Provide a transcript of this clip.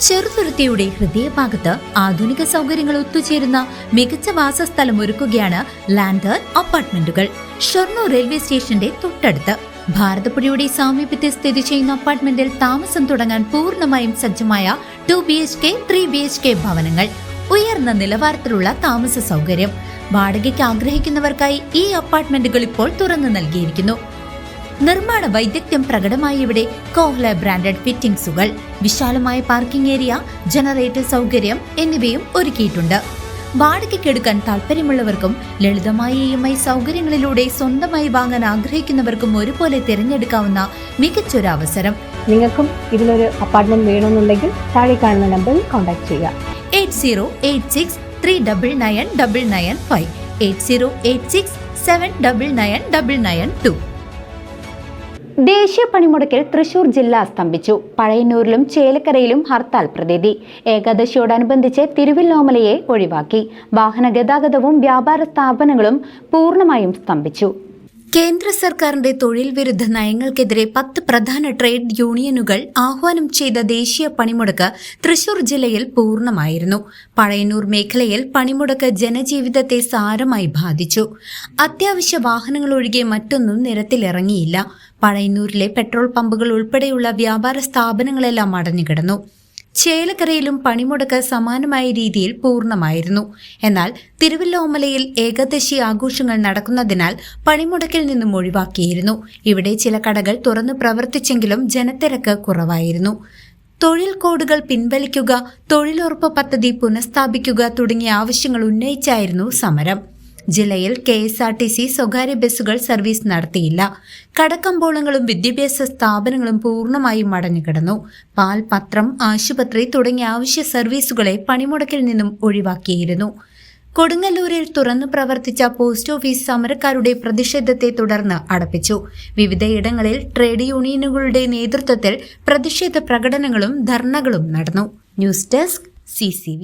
ചെറുതുരുത്തിയുടെ ഹൃദയഭാഗത്ത് ആധുനിക സൗകര്യങ്ങൾ ഒത്തുചേരുന്ന മികച്ച വാസസ്ഥലം ഒരുക്കുകയാണ് ലാൻഡേൺ അപ്പാർട്ട്മെന്റുകൾ. ഷൊർണൂർ റെയിൽവേ സ്റ്റേഷന്റെ തൊട്ടടുത്ത് ഭാരതപ്പുഴയുടെ സാമീപ്യത്തിൽ സ്ഥിതി ചെയ്യുന്ന അപ്പാർട്ട്മെന്റിൽ താമസം തുടങ്ങാൻ പൂർണ്ണമായും സജ്ജമായ 2 BHK 3 BHK ഭവനങ്ങൾ. ഉയർന്ന നിലവാരത്തിലുള്ള താമസ സൗകര്യം. വാടകയ്ക്ക് ആഗ്രഹിക്കുന്നവർക്കായി ഈ അപ്പാർട്ട്മെന്റുകൾ ഇപ്പോൾ തുറന്നു നൽകിയിരിക്കുന്നു. നിർമ്മാണ വൈദഗ്ധ്യം പ്രകടമായ ഇവിടെ കോഹ്ല ബ്രാൻഡഡ് ഫിറ്റിംഗ്സുകൾ, വിശാലമായ പാർക്കിംഗ് ഏരിയ, ജനറേറ്റർ സൗകര്യം എന്നിവയും ഒരുക്കിയിട്ടുണ്ട്. വാടകയ്ക്കെടുക്കാൻ താല്പര്യമുള്ളവർക്കും ലളിതമായ EMI സൗകര്യങ്ങളിലൂടെ സ്വന്തമായി വാങ്ങാൻ ആഗ്രഹിക്കുന്നവർക്കും ഒരുപോലെ തിരഞ്ഞെടുക്കാവുന്ന മികച്ചൊരു അവസരം. നിങ്ങൾക്കും ഇതിലൊരു അപ്പാർട്ട്മെന്റ് വേണമെന്നുണ്ടെങ്കിൽ താഴെ കാണുന്ന നമ്പറിൽ കോൺടാക്ട് ചെയ്യുക. 8086399995 8086799992. ദേശീയ പണിമുടക്കിൽ തൃശൂർ ജില്ല സ്തംഭിച്ചു. പഴയന്നൂരിലും ചേലക്കരയിലും ഹർത്താൽ പ്രതീതി. ഏകാദശിയോടനുബന്ധിച്ച് തിരുവല്ലോമലയെ ഒഴിവാക്കി. വാഹന ഗതാഗതവും വ്യാപാര സ്ഥാപനങ്ങളും പൂർണ്ണമായും സ്തംഭിച്ചു. കേന്ദ്ര സർക്കാരിന്റെ തൊഴിൽ വിരുദ്ധ നയങ്ങൾക്കെതിരെ 10 പ്രധാന ട്രേഡ് യൂണിയനുകൾ ആഹ്വാനം ചെയ്ത ദേശീയ പണിമുടക്ക് തൃശൂർ ജില്ലയിൽ പൂർണ്ണമായിരുന്നു. പഴയന്നൂർ മേഖലയിൽ പണിമുടക്ക് ജനജീവിതത്തെ സാരമായി ബാധിച്ചു. അത്യാവശ്യ വാഹനങ്ങൾ ഒഴികെ മറ്റൊന്നും നിരത്തിലിറങ്ങിയില്ല. പഴയന്നൂരിലെ പെട്രോൾ പമ്പുകൾ ഉൾപ്പെടെയുള്ള വ്യാപാര സ്ഥാപനങ്ങളെല്ലാം അടഞ്ഞുകിടന്നു. ചേലക്കരയിലും പണിമുടക്ക് സമാനമായ രീതിയിൽ പൂർണ്ണമായിരുന്നു. എന്നാൽ തിരുവല്ലോമലയിൽ ഏകാദശി ആഘോഷങ്ങൾ നടക്കുന്നതിനാൽ പണിമുടക്കിൽ നിന്നും ഒഴിവാക്കിയിരുന്നു. ഇവിടെ ചില കടകൾ തുറന്നു പ്രവർത്തിച്ചെങ്കിലും ജനത്തിരക്ക് കുറവായിരുന്നു. തൊഴിൽ കോഡുകൾ പിൻവലിക്കുക, തൊഴിലുറപ്പ് പദ്ധതി പുനഃസ്ഥാപിക്കുക തുടങ്ങിയ ആവശ്യങ്ങൾ ഉന്നയിച്ചായിരുന്നു സമരം. ജില്ലയിൽ KSRTC സ്വകാര്യ ബസ്സുകൾ സർവീസ് നടത്തിയില്ല. കടക്കമ്പോളങ്ങളും വിദ്യാഭ്യാസ സ്ഥാപനങ്ങളും പൂർണ്ണമായും അടഞ്ഞുകിടന്നു. പാൽ, പത്രം, ആശുപത്രി തുടങ്ങിയ അവശ്യ സർവീസുകളെ പണിമുടക്കിൽ നിന്നും ഒഴിവാക്കിയിരുന്നു. കൊടുങ്ങല്ലൂരിൽ തുറന്നു പ്രവർത്തിച്ച പോസ്റ്റ് ഓഫീസ് സമരക്കാരുടെ പ്രതിഷേധത്തെ തുടർന്ന് അടപ്പിച്ചു. വിവിധയിടങ്ങളിൽ ട്രേഡ് യൂണിയനുകളുടെ നേതൃത്വത്തിൽ പ്രതിഷേധ പ്രകടനങ്ങളും ധർണകളും നടന്നു. News desk CCV.